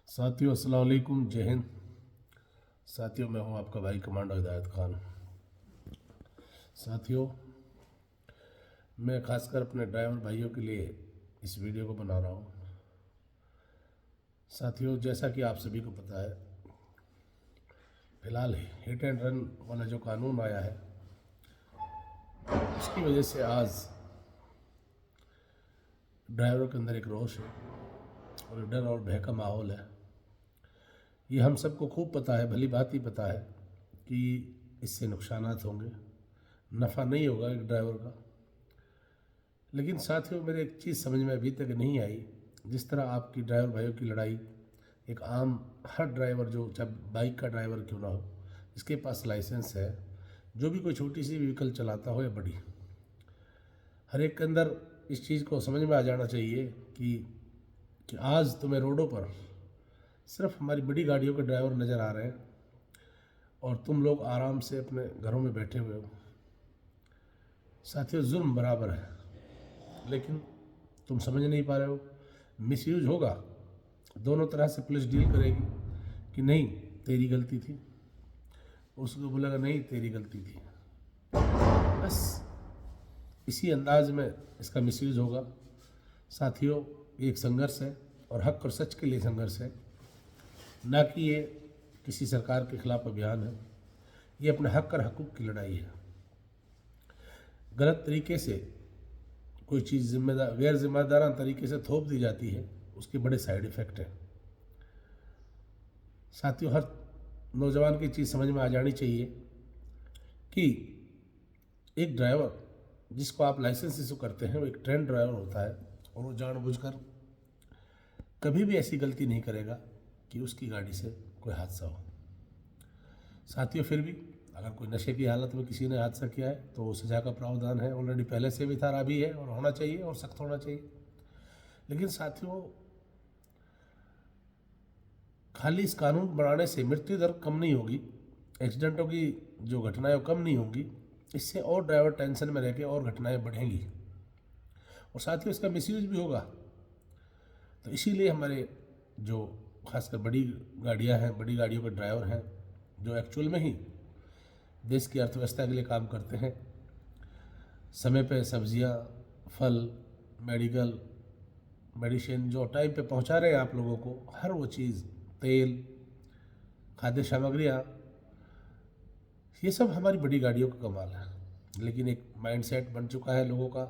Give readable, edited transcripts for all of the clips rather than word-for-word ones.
साथियों अस्सलाम वालेकुम, जय हिंद। साथियों मैं हूं आपका भाई कमांडो हिदायत खान। साथियों मैं खासकर अपने ड्राइवर भाइयों के लिए इस वीडियो को बना रहा हूं। साथियों जैसा कि आप सभी को पता है, फिलहाल हिट एंड रन वाला जो कानून आया है उसकी वजह से आज ड्राइवरों के अंदर एक रोष है और डर और भय का माहौल है। ये हम सबको खूब पता है, भली बात ही पता है कि इससे नुकसानात होंगे, नफ़ा नहीं होगा एक ड्राइवर का। लेकिन साथियों मेरे एक चीज़ समझ में अभी तक नहीं आई, जिस तरह आपकी ड्राइवर भाइयों की लड़ाई एक आम हर ड्राइवर जो चाहे बाइक का ड्राइवर क्यों ना हो, जिसके पास लाइसेंस है, जो भी कोई छोटी सी व्हीकल चलाता हो या बड़ी, हर एक के अंदर इस चीज़ को समझ में आ जाना चाहिए कि आज तुम्हें रोडों पर सिर्फ हमारी बड़ी गाड़ियों के ड्राइवर नज़र आ रहे हैं और तुम लोग आराम से अपने घरों में बैठे हुए हो। साथियों जुल्म बराबर है, लेकिन तुम समझ नहीं पा रहे हो। मिसयूज होगा, दोनों तरह से पुलिस डील करेगी कि नहीं तेरी गलती थी, उसको बोलेगा नहीं तेरी गलती थी। बस इसी अंदाज में इसका मिसयूज होगा। साथियों ये एक संघर्ष है और हक और सच के लिए संघर्ष है, ना कि ये किसी सरकार के खिलाफ अभियान है। ये अपने हक और हकूक़ की लड़ाई है। गलत तरीके से कोई चीज़ गैर जिम्मेदाराना तरीके से थोप दी जाती है, उसके बड़े साइड इफ़ेक्ट हैं। साथियों हर नौजवान की चीज़ समझ में आ जानी चाहिए कि एक ड्राइवर जिसको आप लाइसेंस इशू करते हैं वो एक ट्रेंड ड्राइवर होता है और वो जानबूझकर कभी भी ऐसी गलती नहीं करेगा कि उसकी गाड़ी से कोई हादसा हो। साथियों फिर भी अगर कोई नशे की हालत में किसी ने हादसा किया है तो वो सज़ा का प्रावधान है, ऑलरेडी पहले से भी था, अभी है और होना चाहिए और सख्त होना चाहिए। लेकिन साथियों खाली इस कानून बनाने से मृत्यु दर कम नहीं होगी, एक्सीडेंटों की जो घटनाएं वो कम नहीं होंगी, इससे और ड्राइवर टेंशन में रह के और घटनाएं बढ़ेंगी और साथियों इसका मिसयूज भी होगा। तो इसीलिए हमारे जो खासकर बड़ी गाड़ियां हैं, बड़ी गाड़ियों के ड्राइवर हैं, जो एक्चुअल में ही देश की अर्थव्यवस्था के लिए काम करते हैं, समय पे सब्जियां, फल, मेडिसिन जो टाइम पे पहुंचा रहे हैं आप लोगों को, हर वो चीज़, तेल, खाद्य सामग्रियाँ, ये सब हमारी बड़ी गाड़ियों का कमाल है। लेकिन एक माइंडसेट बन चुका है लोगों का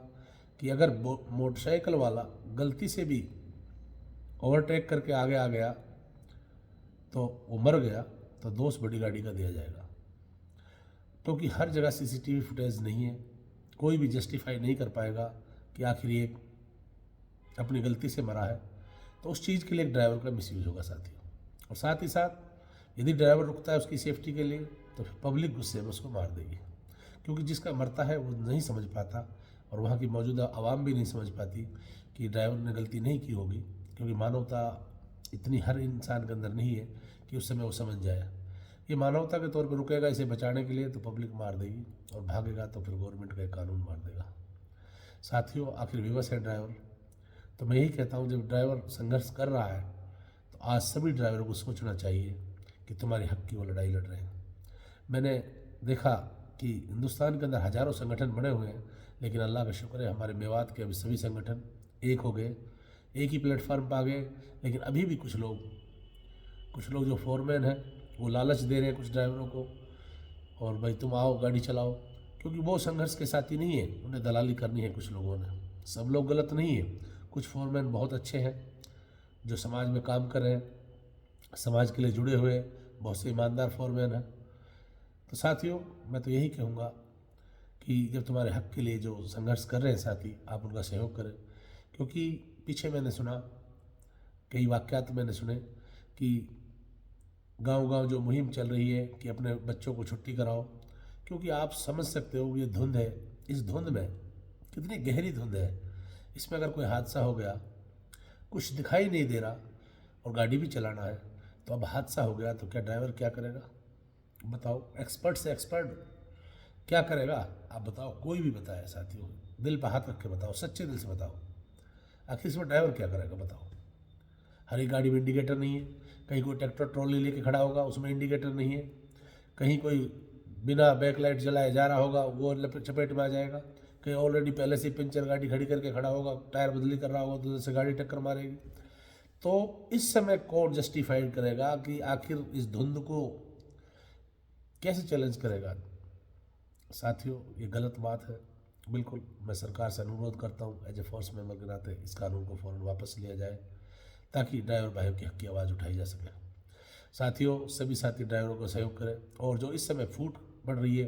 कि अगर मोटरसाइकिल वाला गलती से भी ओवरटेक करके आगे आ गया तो वो मर गया तो दोष बड़ी गाड़ी का दिया जाएगा, क्योंकि हर जगह सीसीटीवी फुटेज नहीं है। कोई भी जस्टिफाई नहीं कर पाएगा कि आखिर ये अपनी गलती से मरा है, तो उस चीज़ के लिए एक ड्राइवर का मिसयूज होगा साथियों। और साथ ही साथ यदि ड्राइवर रुकता है उसकी सेफ्टी के लिए तो फिर पब्लिक गुस्से में उसको मार देगी, क्योंकि जिसका मरता है वो नहीं समझ पाता और वहाँ की मौजूदा आवाम भी नहीं समझ पाती कि ड्राइवर ने गलती नहीं की होगी, क्योंकि मानवता इतनी हर इंसान के अंदर नहीं है कि उस समय वो समझ जाए। ये मानवता के तौर पर रुकेगा इसे बचाने के लिए तो पब्लिक मार देगी और भागेगा तो फिर गवर्नमेंट का एक कानून मार देगा। साथियों आखिर विवश है ड्राइवर। तो मैं यही कहता हूँ जब ड्राइवर संघर्ष कर रहा है तो आज सभी ड्राइवरों को सोचना चाहिए कि तुम्हारे हक की वो लड़ाई लड़ रहे हैं। मैंने देखा कि हिंदुस्तान के अंदर हज़ारों संगठन बने हुए हैं, लेकिन अल्लाह का शुक्र है हमारे मेवात के अभी सभी संगठन एक हो गए, एक ही प्लेटफार्म पर आ गए। लेकिन अभी भी कुछ लोग जो फोरमैन हैं वो लालच दे रहे हैं कुछ ड्राइवरों को, और भाई तुम आओ गाड़ी चलाओ, क्योंकि वो संघर्ष के साथी नहीं है, उन्हें दलाली करनी है कुछ लोगों ने। सब लोग गलत नहीं है, कुछ फोरमैन बहुत अच्छे हैं जो समाज में काम कर रहे हैं, समाज के लिए जुड़े हुए बहुत से ईमानदार फोरमैन हैं। तो साथियों मैं तो यही कहूँगा कि जब तुम्हारे हक के लिए जो संघर्ष कर रहे हैं साथी, आप उनका सहयोग करें। क्योंकि पीछे मैंने सुना, कई वाक़यात मैंने सुने कि गांव-गांव जो मुहिम चल रही है कि अपने बच्चों को छुट्टी कराओ, क्योंकि आप समझ सकते हो ये धुंध है, इस धुंध में कितनी गहरी धुंध है, इसमें अगर कोई हादसा हो गया, कुछ दिखाई नहीं दे रहा और गाड़ी भी चलाना है, तो अब हादसा हो गया तो क्या ड्राइवर क्या करेगा बताओ? एक्सपर्ट से एक्सपर्ट क्या करेगा आप बताओ? कोई भी बताए साथियों, दिल पर हाथ रख के बताओ, सच्चे दिल से बताओ, आखिर इसमें ड्राइवर क्या करेगा बताओ? हर एक गाड़ी में इंडिकेटर नहीं है, कहीं कोई ट्रैक्टर ट्रॉली लेके खड़ा होगा उसमें इंडिकेटर नहीं है, कहीं कोई बिना बैकलाइट जलाए जा रहा होगा वो चपेट में आ जाएगा, कहीं ऑलरेडी पहले से पंचर गाड़ी खड़ी करके खड़ा होगा, टायर बदली कर रहा होगा तो जैसे गाड़ी टक्कर मारेगी। तो इस समय कौन जस्टिफाइड करेगा कि आखिर इस धुंध को कैसे चैलेंज करेगा? साथियों, ये गलत बात है। बिल्कुल मैं सरकार से अनुरोध करता हूँ एज ए फोर्स मेंबर के नाते इस कानून को फ़ौरन वापस लिया जाए ताकि ड्राइवर भाइयों की हक की आवाज़ उठाई जा सके। साथियों, सभी साथी ड्राइवरों को सहयोग करें। और जो इस समय फूट बढ़ रही है,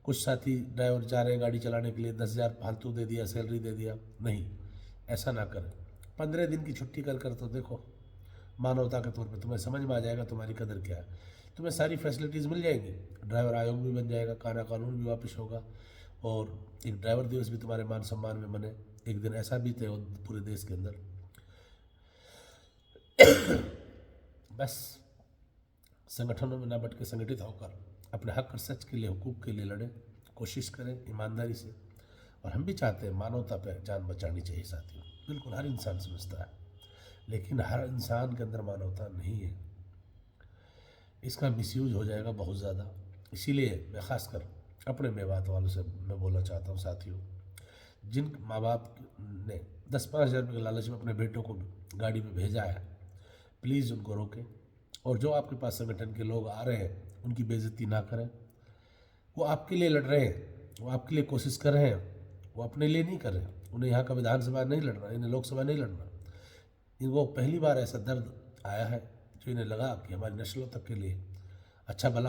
कुछ साथी ड्राइवर जा रहे हैं गाड़ी चलाने के लिए 10,000 फालतू दे दिया, सैलरी दे दिया, नहीं, ऐसा ना करें। 15 दिन की छुट्टी कर तो देखो, मानवता के तौर पे तुम्हें समझ में आ जाएगा तुम्हारी कदर क्या है। तुम्हें सारी फैसिलिटीज़ मिल जाएंगी, ड्राइवर आयोग भी बन जाएगा, काना कानून भी वापस होगा और एक ड्राइवर दिवस भी तुम्हारे मान सम्मान में बने। एक दिन ऐसा भी तय हो पूरे देश के अंदर। बस संगठनों में ना बट के संगठित होकर अपने हक और सच के लिए, हुकूक के लिए लड़ें, कोशिश करें ईमानदारी से। और हम भी चाहते हैं मानवता पर जान बचानी चाहिए साथियों, बिल्कुल हर इंसान समझता है, लेकिन हर इंसान के अंदर मानवता नहीं है। इसका मिसयूज हो जाएगा बहुत ज़्यादा। इसीलिए मैं खासकर अपने मेवात वालों से मैं बोलना चाहता हूँ साथियों, जिन माँ बाप ने 10-5 हज़ार रुपये के लालच में अपने बेटों को गाड़ी में भेजा है, प्लीज़ उनको रोकें। और जो आपके पास संगठन के लोग आ रहे हैं उनकी बेइज्जती ना करें। वो आपके लिए लड़ रहे हैं, वो आपके लिए कोशिश कर रहे हैं, वो अपने लिए नहीं कर रहे। उन्हें यहाँ का विधानसभा नहीं लड़ना, इन्हें लोकसभा नहीं लड़ना। इनको पहली बार ऐसा दर्द आया है जो इन्हें लगा कि हमारी नस्लों तक के लिए अच्छा भला